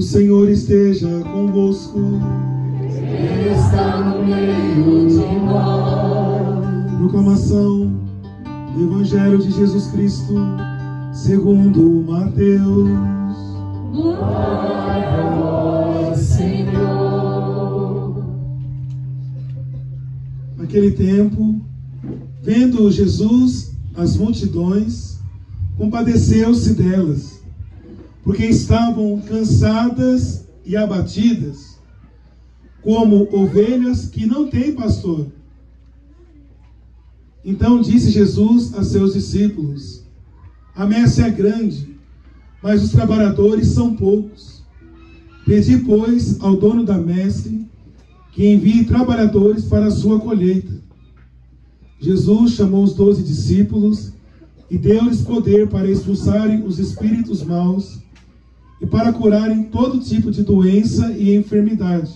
Senhor esteja convosco. Ele está no meio de nós. Proclamação do Evangelho de Jesus Cristo segundo Mateus. Glória a vós, Senhor. Naquele tempo, vendo Jesus as multidões, compadeceu-se delas, porque estavam cansadas e abatidas, como ovelhas que não têm pastor. Então disse Jesus a seus discípulos: a messe é grande, mas os trabalhadores são poucos. Pedi, pois, ao dono da messe que envie trabalhadores para a sua colheita. Jesus chamou os 12 discípulos e deu-lhes poder para expulsarem os espíritos maus e para curarem todo tipo de doença e enfermidade.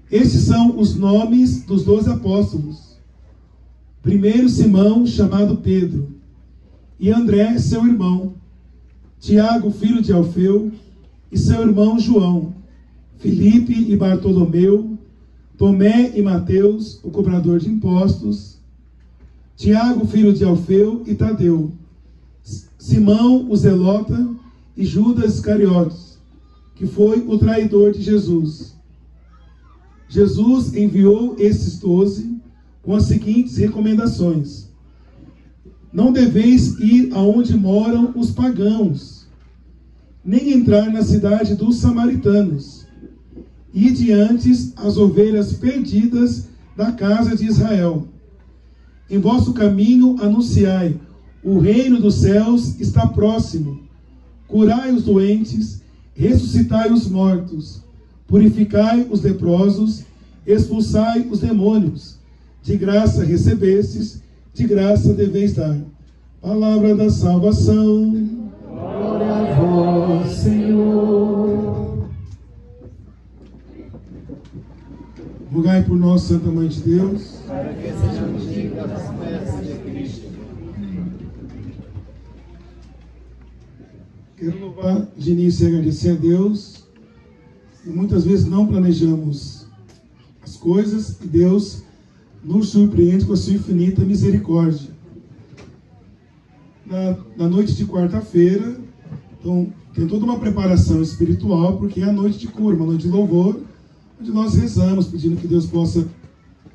Estes são os nomes dos 12 apóstolos. Primeiro, Simão, chamado Pedro, e André, seu irmão, Tiago, filho de Alfeu, e seu irmão João, Filipe e Bartolomeu, Tomé e Mateus, o cobrador de impostos, Tiago, filho de Alfeu, e Tadeu, Simão, o zelota, e Judas Iscariotes, que foi o traidor de Jesus. Jesus enviou esses 12 com as seguintes recomendações: não deveis ir aonde moram os pagãos, nem entrar na cidade dos samaritanos. Ide antes as ovelhas perdidas da casa de Israel. Em vosso caminho anunciai: o reino dos céus está próximo. Curai os doentes, ressuscitai os mortos, purificai os leprosos, expulsai os demônios. De graça recebestes, de graça deveis dar. Palavra da salvação. Glória a vós, Senhor. Rogai por nós, Santa Mãe de Deus, Para que sejamos dignos das promessas de Cristo. quero louvar de início e agradecer a Deus. E muitas vezes não planejamos as coisas e Deus nos surpreende com a sua infinita misericórdia. Na noite de quarta-feira, então, tem toda uma preparação espiritual, porque é a noite de cura, uma noite de louvor, onde nós rezamos, pedindo que Deus possa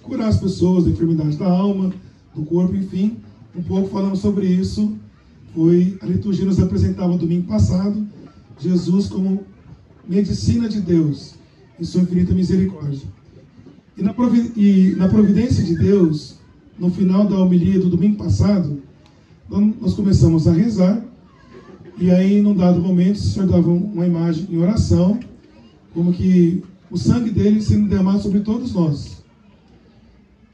curar as pessoas da enfermidade da alma, do corpo, enfim. Um pouco falamos sobre isso. Foi a liturgia nos apresentava domingo passado, Jesus como medicina de Deus, em sua infinita misericórdia. E na providência de Deus, no final da homilia do domingo passado, nós começamos a rezar, e aí, num dado momento, o Senhor dava uma imagem em oração, como que o sangue dele sendo derramado sobre todos nós.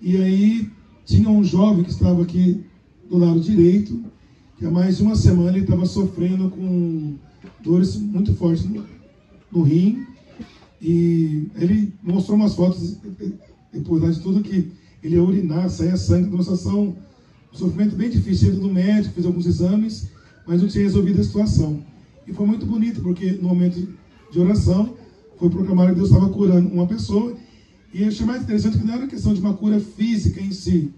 E aí, tinha um jovem que estava aqui do lado direito, que há mais de uma semana ele estava sofrendo com dores muito fortes no rim, e ele mostrou umas fotos, depois de tudo, que ele ia urinar, saía sangue, uma situação, um sofrimento bem difícil. Ele no médico, fez alguns exames, mas não tinha resolvido a situação. E foi muito bonito, porque no momento de oração, foi proclamado que Deus estava curando uma pessoa, e eu achei mais interessante que não era questão de uma cura física em si,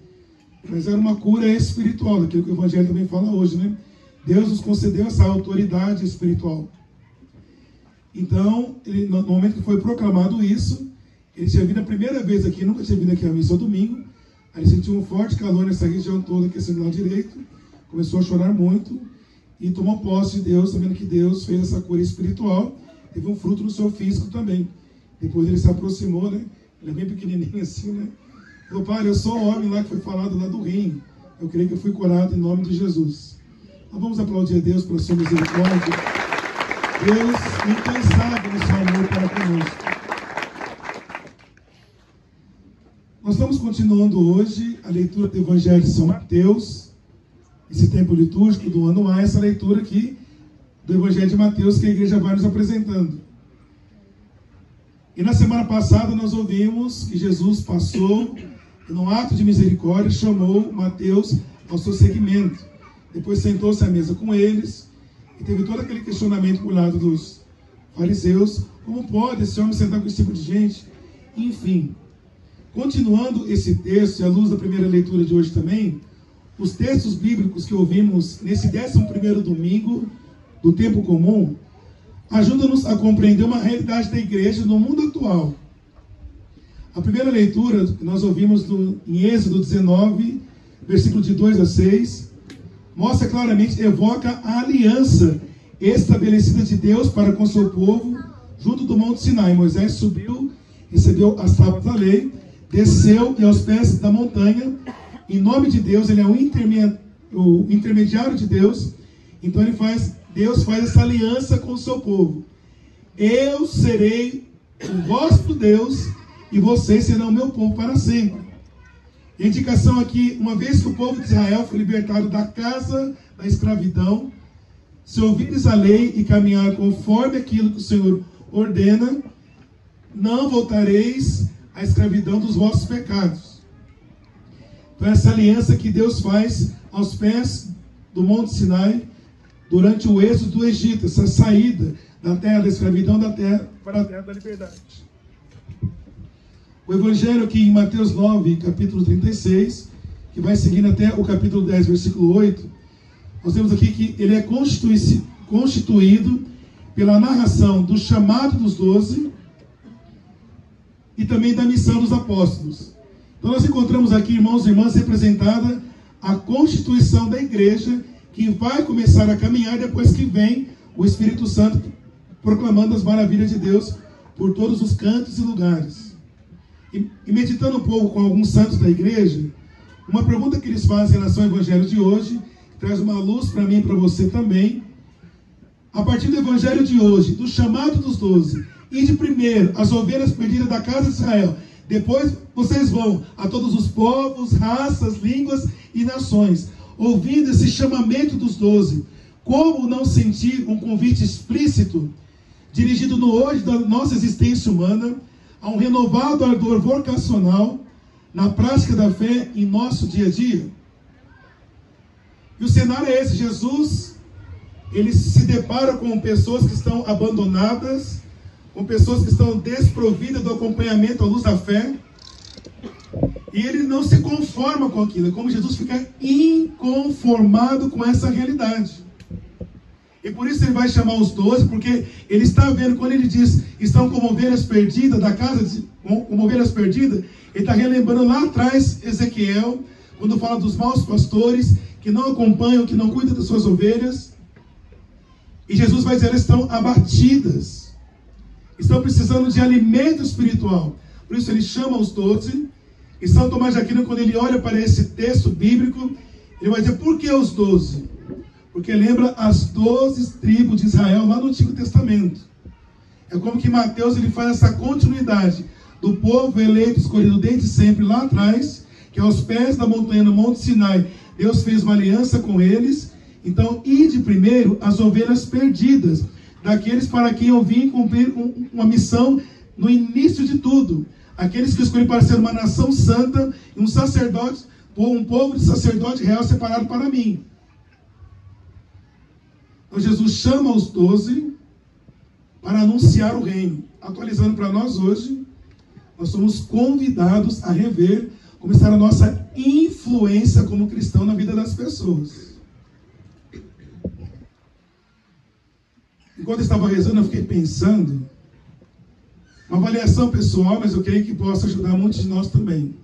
mas era uma cura espiritual, daquilo que o Evangelho também fala hoje, né? Deus nos concedeu essa autoridade espiritual. Então, no momento que foi proclamado isso, ele tinha vindo a primeira vez aqui, nunca tinha vindo aqui a missa ao domingo, aí ele sentiu um forte calor nessa região toda, aqui assim do lado direito, começou a chorar muito, e tomou posse de Deus, sabendo que Deus fez essa cura espiritual, teve um fruto no seu físico também. Depois ele se aproximou, né? Ele é bem pequenininho assim, né? Falou: pai, eu sou o homem lá que foi falado lá do rim. Eu creio que eu fui curado em nome de Jesus. Nós vamos aplaudir a Deus pela sua misericórdia. Deus incansável no seu amor para conosco. Nós estamos continuando hoje a leitura do Evangelho de São Mateus, esse tempo litúrgico do ano A, essa leitura aqui do Evangelho de Mateus que a igreja vai nos apresentando. E na semana passada nós ouvimos que Jesus passou e, num ato de misericórdia, chamou Mateus ao seu seguimento. Depois sentou-se à mesa com eles e teve todo aquele questionamento por lado dos Fariseus, como pode esse homem sentar com esse tipo de gente? Enfim, continuando esse texto, e à luz da primeira leitura de hoje também, os textos bíblicos que ouvimos nesse 11º domingo do tempo comum, ajudam-nos a compreender uma realidade da igreja no mundo atual. A primeira leitura que nós ouvimos em Êxodo 19, versículo de 2 a 6, mostra claramente, evoca a aliança estabelecida de Deus para com seu povo junto do Monte Sinai. Moisés subiu, recebeu as tábuas da lei, desceu e aos pés da montanha, em nome de Deus, ele é o intermediário de Deus, então Deus faz essa aliança com o seu povo. Eu serei o vosso Deus e vocês serão o meu povo para sempre. E a indicação aqui, uma vez que o povo de Israel foi libertado da casa da escravidão, se ouvires a lei e caminhar conforme aquilo que o Senhor ordena, não voltareis à escravidão dos vossos pecados. Então essa aliança que Deus faz aos pés do Monte Sinai, durante o êxodo do Egito, essa saída da terra da escravidão para a terra da liberdade. O Evangelho aqui em Mateus 9, capítulo 36, que vai seguindo até o capítulo 10, versículo 8, nós temos aqui que ele é constituído pela narração do chamado dos 12 e também da missão dos apóstolos. Então nós encontramos aqui, irmãos e irmãs, representada a constituição da igreja, que vai começar a caminhar depois que vem o Espírito Santo proclamando as maravilhas de Deus por todos os cantos e lugares. E meditando um pouco com alguns santos da igreja, uma pergunta que eles fazem em relação ao Evangelho de hoje, que traz uma luz para mim e para você também. A partir do Evangelho de hoje, do chamado dos 12, e de primeiro as ovelhas perdidas da casa de Israel, depois vocês vão a todos os povos, raças, línguas e nações, ouvindo esse chamamento dos 12, como não sentir um convite explícito, dirigido no hoje da nossa existência humana, a um renovado ardor vocacional na prática da fé em nosso dia a dia? E o cenário é esse: Jesus, ele se depara com pessoas que estão abandonadas, com pessoas que estão desprovidas do acompanhamento à luz da fé, e ele não se conforma com aquilo. É como Jesus fica inconformado com essa realidade. E por isso ele vai chamar os 12, porque ele está vendo, quando ele diz, estão como ovelhas perdidas, da casa como ovelhas perdidas, ele está relembrando lá atrás Ezequiel, quando fala dos maus pastores, que não acompanham, que não cuidam das suas ovelhas. E Jesus vai dizer, elas estão abatidas, estão precisando de alimento espiritual. Por isso ele chama os 12, e São Tomás de Aquino, quando ele olha para esse texto bíblico, ele vai dizer, por que os 12? Porque lembra as 12 tribos de Israel lá no Antigo Testamento. É como que Mateus ele faz essa continuidade do povo eleito, escolhido desde sempre lá atrás, que aos pés da montanha, no Monte Sinai, Deus fez uma aliança com eles. Então, ide primeiro as ovelhas perdidas, daqueles para quem eu vim cumprir uma missão no início de tudo. Aqueles que eu escolhi para ser uma nação santa e um povo de sacerdote real separado para mim. Então Jesus chama os 12 para anunciar o reino. Atualizando para nós hoje, nós somos convidados a rever como está a nossa influência como cristão na vida das pessoas. Enquanto eu estava rezando, eu fiquei pensando, uma avaliação pessoal, mas eu creio que possa ajudar muitos de nós também.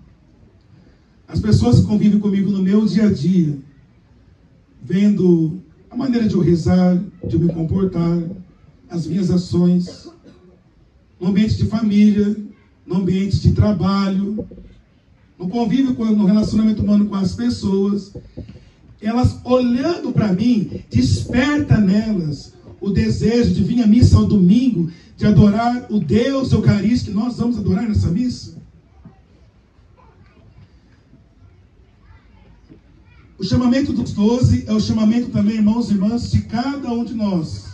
As pessoas que convivem comigo no meu dia a dia, vendo a maneira de eu rezar, de eu me comportar, as minhas ações, no ambiente de família, no ambiente de trabalho, no convívio, no relacionamento humano com as pessoas, elas olhando para mim, desperta nelas o desejo de vir à missa ao domingo, de adorar o Deus Eucarístico que nós vamos adorar nessa missa. O chamamento dos 12 é o chamamento também, irmãos e irmãs, de cada um de nós.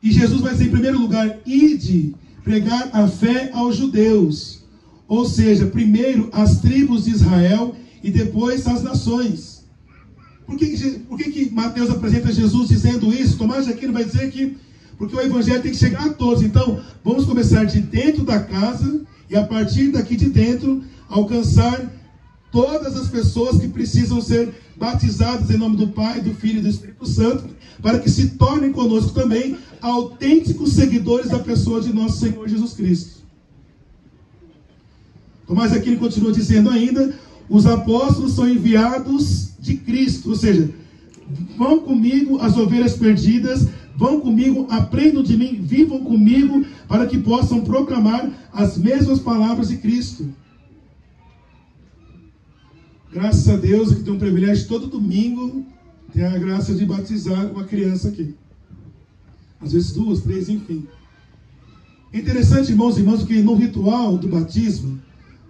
E Jesus vai dizer, em primeiro lugar, ide pregar a fé aos judeus. Ou seja, primeiro as tribos de Israel e depois as nações. Por que Mateus apresenta Jesus dizendo isso? Tomás de Aquino vai dizer que porque o evangelho tem que chegar a todos. Então, vamos começar de dentro da casa e a partir daqui de dentro alcançar todas as pessoas que precisam ser batizadas em nome do Pai, do Filho e do Espírito Santo, para que se tornem conosco também autênticos seguidores da pessoa de nosso Senhor Jesus Cristo. Tomás de Aquino continua dizendo ainda: os apóstolos são enviados de Cristo, ou seja, vão comigo as ovelhas perdidas, vão comigo, aprendam de mim, vivam comigo, para que possam proclamar as mesmas palavras de Cristo. Graças a Deus, que tem um privilégio todo domingo, tem a graça de batizar uma criança aqui. Às vezes 2, 3, enfim. É interessante, irmãos e irmãs, porque no ritual do batismo,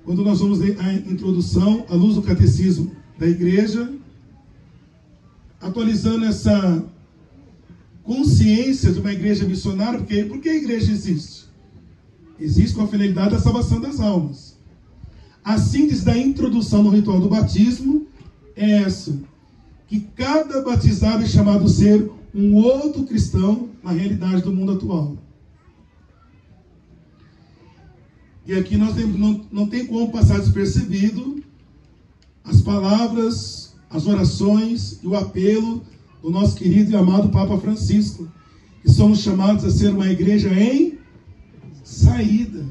quando nós vamos ler a introdução, à luz do catecismo da igreja, atualizando essa consciência de uma igreja missionária, porque por que a igreja existe? Existe com a finalidade da salvação das almas. A síntese da introdução no ritual do batismo é essa: que cada batizado é chamado a ser um outro cristão na realidade do mundo atual. E aqui nós não tem como passar despercebido as palavras, as orações e o apelo do nosso querido e amado Papa Francisco, que somos chamados a ser uma igreja em saída.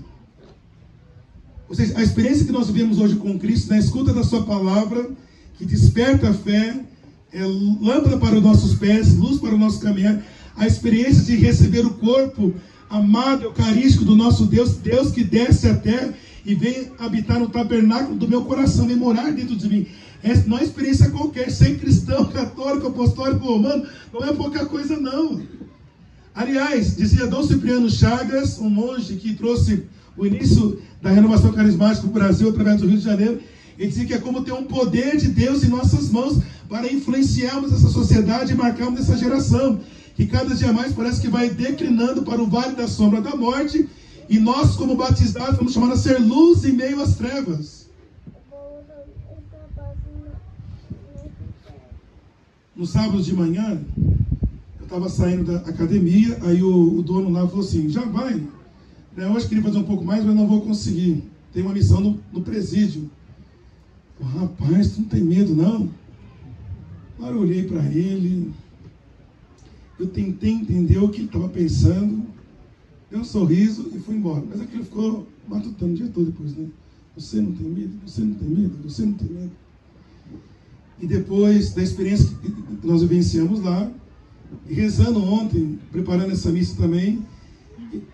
Ou seja, a experiência que nós vivemos hoje com Cristo, na escuta da sua palavra, que desperta a fé, é lâmpada para os nossos pés, luz para o nosso caminhar, a experiência de receber o corpo amado, eucarístico do nosso Deus, Deus que desce à terra e vem habitar no tabernáculo do meu coração, vem morar dentro de mim. Essa não é experiência qualquer. Ser cristão, católico, apostólico, romano, não é pouca coisa não. Aliás, dizia Dom Cipriano Chagas, um monge que trouxe o início da renovação carismática do Brasil através do Rio de Janeiro, ele dizia que é como ter um poder de Deus em nossas mãos para influenciarmos essa sociedade e marcarmos essa geração, que cada dia mais parece que vai declinando para o vale da sombra da morte, e nós, como batizados, vamos chamar a ser luz em meio às trevas. No sábado de manhã, eu estava saindo da academia, aí o dono lá falou assim: já vai, né? Hoje queria fazer um pouco mais, mas não vou conseguir, tem uma missão no presídio. Rapaz, tu não tem medo não? Agora eu olhei para ele, eu tentei entender o que ele estava pensando, dei um sorriso e fui embora. Mas aquilo ficou matutando o dia todo depois, né? Você não tem medo? Você não tem medo? Você não tem medo? E depois da experiência que nós vivenciamos lá, e rezando ontem, preparando essa missa também,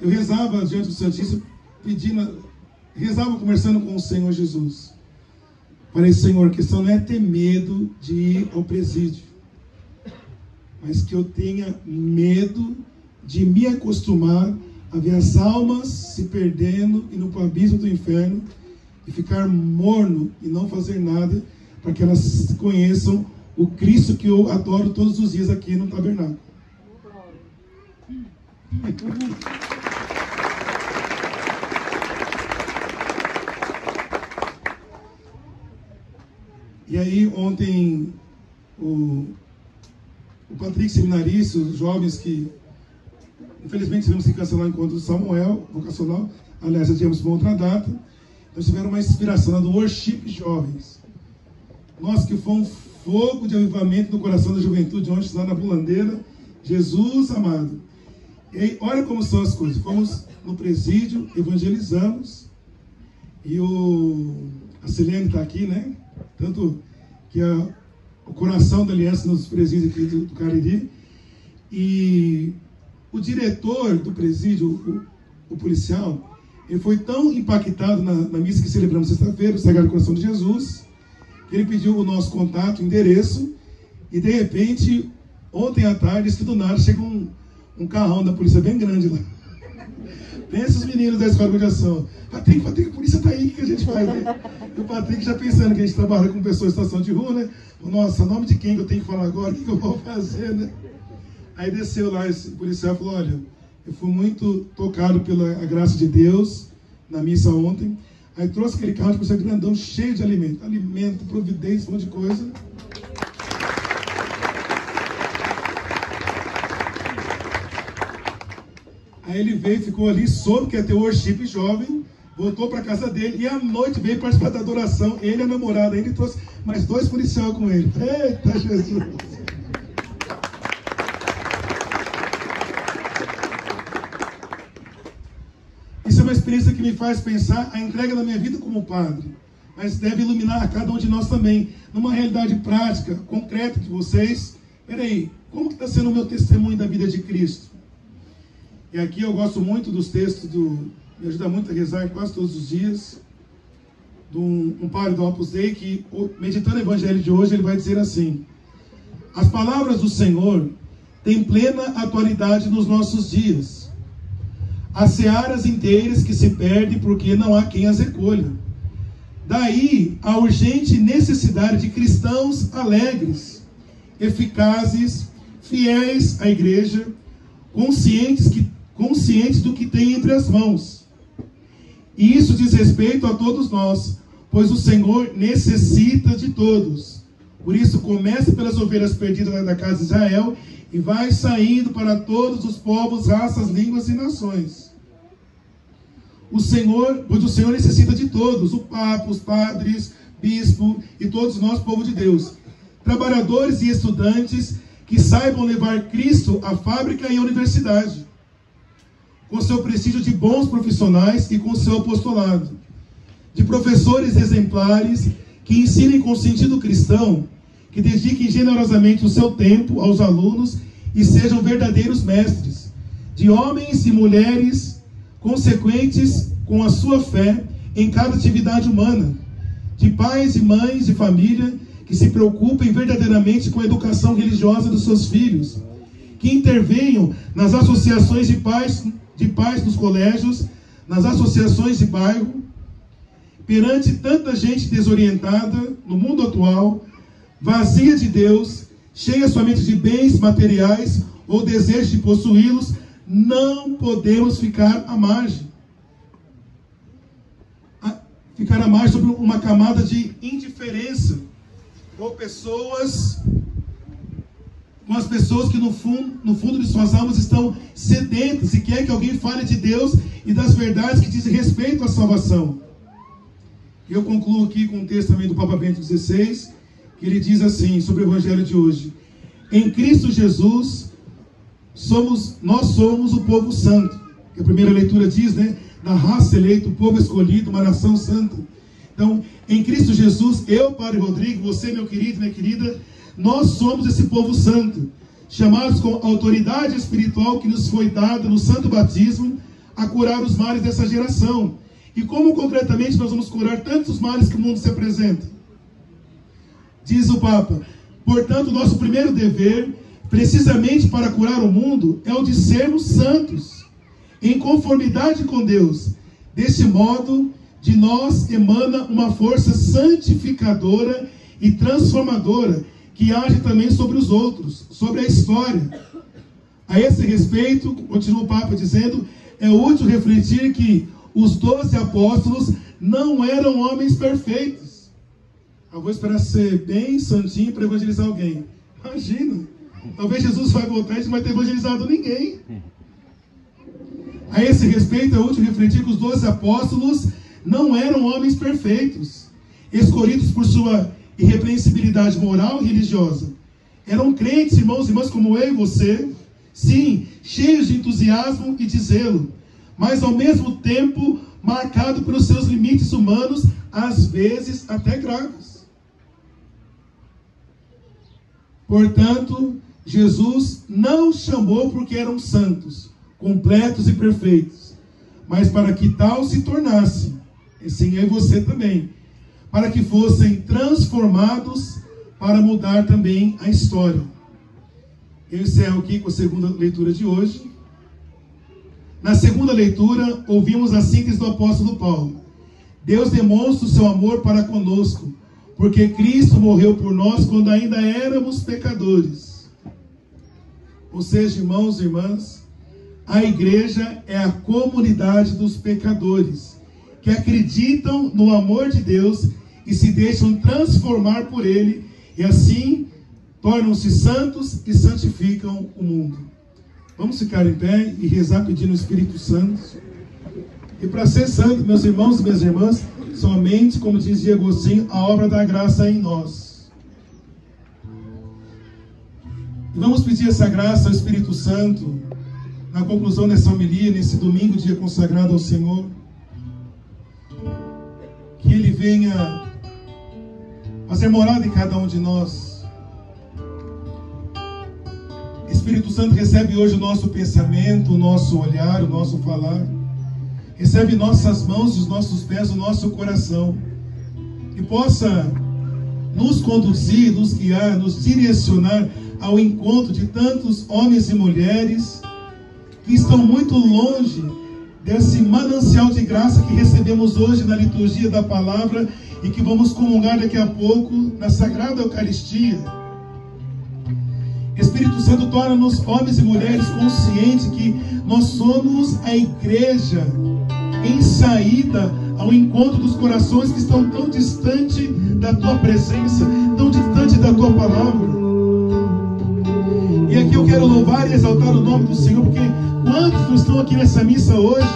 eu rezava diante do Santíssimo, rezava conversando com o Senhor Jesus. Falei: Senhor, a questão não é ter medo de ir ao presídio, mas que eu tenha medo de me acostumar a ver as almas se perdendo e no abismo do inferno e ficar morno e não fazer nada, para que elas conheçam o Cristo que eu adoro todos os dias aqui no tabernáculo. E aí ontem o Patrick seminarista, os jovens que infelizmente tivemos que cancelar o encontro do Samuel vocacional, aliás, tínhamos uma outra data, nós tivemos uma inspiração lá do Worship Jovens. Nós que foi um fogo de avivamento no coração da juventude ontem lá na Bulandeira, Jesus amado. E aí, olha como são as coisas. Fomos no presídio, evangelizamos, e a Silene está aqui, né? Tanto que o coração da aliança nos presídios aqui do Cariri. E o diretor do presídio, o policial, ele foi tão impactado na missa que celebramos sexta-feira, o Sagrado Coração de Jesus, que ele pediu o nosso contato, o endereço, e de repente, ontem à tarde, isso que do nada, chega um carrão da polícia bem grande lá. Pensa os meninos da escola de ação. Patrick, a polícia está aí, o que a gente faz? Né? E o Patrick já pensando que a gente trabalha com pessoas em situação de rua, né? Nossa, nome de quem que eu tenho que falar agora? O que eu vou fazer, né? Aí desceu lá esse policial e falou: olha, eu fui muito tocado pela graça de Deus na missa ontem. Aí trouxe aquele carro de polícia grandão, cheio de alimento, providência, um monte de coisa. Aí ele veio, ficou ali, soube que ia ter worship jovem, voltou para casa dele e à noite veio participar da adoração. Ele e a namorada, ele trouxe mais 2 policiais com ele. Eita Jesus! Isso é uma experiência que me faz pensar a entrega da minha vida como padre, mas deve iluminar a cada um de nós também, numa realidade prática, concreta de vocês. Peraí, como que está sendo o meu testemunho da vida de Cristo? E aqui eu gosto muito dos textos, me ajuda muito a rezar quase todos os dias, de um padre do Opus Dei, que meditando o Evangelho de hoje, ele vai dizer assim: as palavras do Senhor têm plena atualidade nos nossos dias. Há searas inteiras que se perdem porque não há quem as recolha. Daí a urgente necessidade de cristãos alegres, eficazes, fiéis à igreja, conscientes do que tem entre as mãos. E isso diz respeito a todos nós, pois o Senhor necessita de todos. Por isso, comece pelas ovelhas perdidas da casa de Israel e vai saindo para todos os povos, raças, línguas e nações. Pois o Senhor necessita de todos, o Papa, os padres, bispo e todos nós, povo de Deus. Trabalhadores e estudantes que saibam levar Cristo à fábrica e à universidade, com seu prestígio de bons profissionais e com seu apostolado. De professores exemplares que ensinem com sentido cristão, que dediquem generosamente o seu tempo aos alunos e sejam verdadeiros mestres. De homens e mulheres consequentes com a sua fé em cada atividade humana. De pais e mães de família que se preocupem verdadeiramente com a educação religiosa dos seus filhos. Que intervenham nas associações de pais dos colégios, nas associações de bairro. Perante tanta gente desorientada no mundo atual, vazia de Deus, cheia somente de bens materiais ou desejo de possuí-los, não podemos ficar à margem. Ficar à margem sobre uma camada de indiferença, ou com as pessoas que no fundo de suas almas estão sedentas e quer que alguém fale de Deus e das verdades que dizem respeito à salvação. Eu concluo aqui com um texto também do Papa Bento XVI, que ele diz assim, sobre o Evangelho de hoje: em Cristo Jesus, nós somos o povo santo. Que a primeira leitura diz, né? Da raça eleita, o povo escolhido, uma nação santa. Então, em Cristo Jesus, eu, Padre Rodrigo, você, meu querido, minha querida, nós somos esse povo santo, chamados com autoridade espiritual que nos foi dada no santo batismo, a curar os males dessa geração. E como concretamente nós vamos curar tantos males que o mundo se apresenta? Diz o Papa: portanto, nosso primeiro dever, precisamente para curar o mundo, é o de sermos santos, em conformidade com Deus. Desse modo, de nós emana uma força santificadora e transformadora, que age também sobre os outros, sobre a história. A esse respeito, continua o Papa dizendo, é útil refletir que os 12 apóstolos não eram homens perfeitos. Eu vou esperar ser bem santinho para evangelizar alguém. Imagina, talvez Jesus vai voltar e não vai ter evangelizado ninguém. A esse respeito, é útil refletir que os 12 apóstolos não eram homens perfeitos, escolhidos por sua irrepreensibilidade moral e religiosa. Eram crentes, irmãos e irmãs, como eu e você, sim, cheios de entusiasmo e de zelo, mas ao mesmo tempo marcado pelos seus limites humanos, às vezes até graves. Portanto, Jesus não os chamou porque eram santos, completos e perfeitos, mas para que tal se tornasse, assim eu e você também, para que fossem transformados para mudar também a história. Eu encerro aqui com a segunda leitura de hoje. Na segunda leitura, ouvimos a síntese do apóstolo Paulo. Deus demonstra o seu amor para conosco, porque Cristo morreu por nós quando ainda éramos pecadores. Ou seja, irmãos e irmãs, a igreja é a comunidade dos pecadores, que acreditam no amor de Deus e se deixam transformar por Ele, e assim tornam-se santos e santificam o mundo. Vamos ficar em pé e rezar pedindo o Espírito Santo. E para ser santo, meus irmãos e minhas irmãs, somente, como dizia Agostinho, a obra da graça em nós. E vamos pedir essa graça ao Espírito Santo na conclusão dessa homilia, nesse domingo, dia consagrado ao Senhor. Que Ele venha fazer morada em cada um de nós. Espírito Santo, recebe hoje o nosso pensamento, o nosso olhar, o nosso falar. Recebe nossas mãos, os nossos pés, o nosso coração. E possa nos conduzir, nos guiar, nos direcionar ao encontro de tantos homens e mulheres que estão muito longe desse manancial de graça que recebemos hoje na liturgia da palavra e que vamos comungar daqui a pouco na Sagrada Eucaristia. Espírito Santo, torna-nos homens e mulheres conscientes que nós somos a igreja em saída ao encontro dos corações que estão tão distante da Tua presença, tão distante da Tua palavra. E aqui eu quero louvar e exaltar o nome do Senhor, porque quantos não estão aqui nessa missa hoje,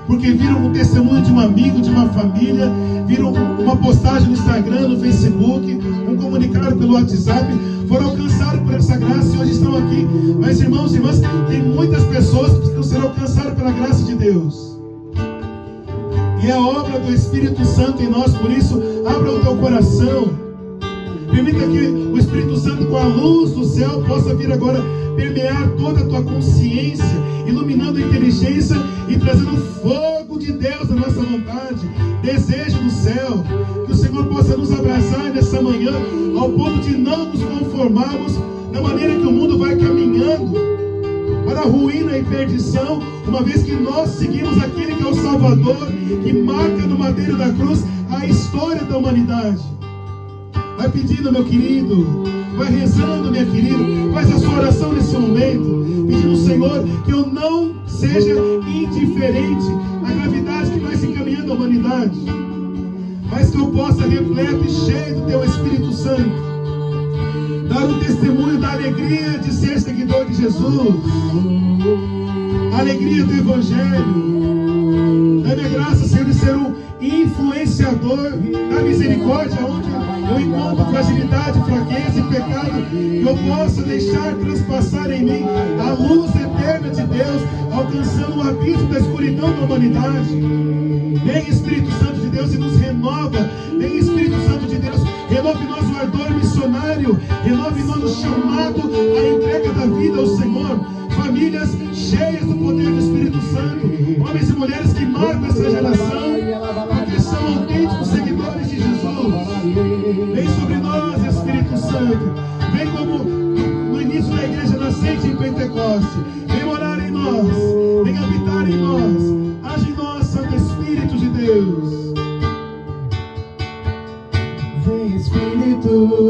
porque viram um testemunho de um amigo, de uma família, viram uma postagem no Instagram, no Facebook, um comunicado pelo WhatsApp, foram alcançados por essa graça e hoje estão aqui. Mas, irmãos e irmãs, tem muitas pessoas que precisam ser alcançadas pela graça de Deus. E é a obra do Espírito Santo em nós, por isso, abra o teu coração. Permita que o Espírito Santo, com a luz do céu, possa vir agora permear toda a tua consciência, iluminando a inteligência e trazendo fogo de Deus na nossa vontade, desejo do céu. Que o Senhor possa nos abraçar nessa manhã, ao ponto de não nos conformarmos da maneira que o mundo vai caminhando para a ruína e perdição, uma vez que nós seguimos aquele que é o Salvador, que marca no madeiro da cruz a história da humanidade. Vai pedindo, meu querido, vai rezando, minha querida, faz a sua oração nesse momento, pedindo ao Senhor que eu não seja indiferente à gravidade que vai se encaminhando a humanidade, mas que eu possa, repleto e cheio do Teu Espírito Santo, dar um testemunho da alegria de ser seguidor de Jesus, a alegria do Evangelho. Dá-me graça, Senhor, de ser um influenciador da misericórdia, onde eu encontro fragilidade, fraqueza e pecado, que eu possa deixar transpassar em mim a luz eterna de Deus, alcançando o abismo da escuridão da humanidade. Vem, Espírito Santo de Deus, e nos renova. Vem, Espírito Santo de Deus, renove em nós o ardor missionário, renove em nós o chamado à entrega da vida ao Senhor. Famílias cheias do poder do Espírito Santo, homens e mulheres que marcam essa geração, porque são autênticos seguidores de Jesus. Vem sobre nós, Espírito Santo. Vem como no início da igreja nascente em Pentecoste. Vem morar em nós, vem habitar em nós. Age em nós, Santo Espírito de Deus. Vem, Espírito.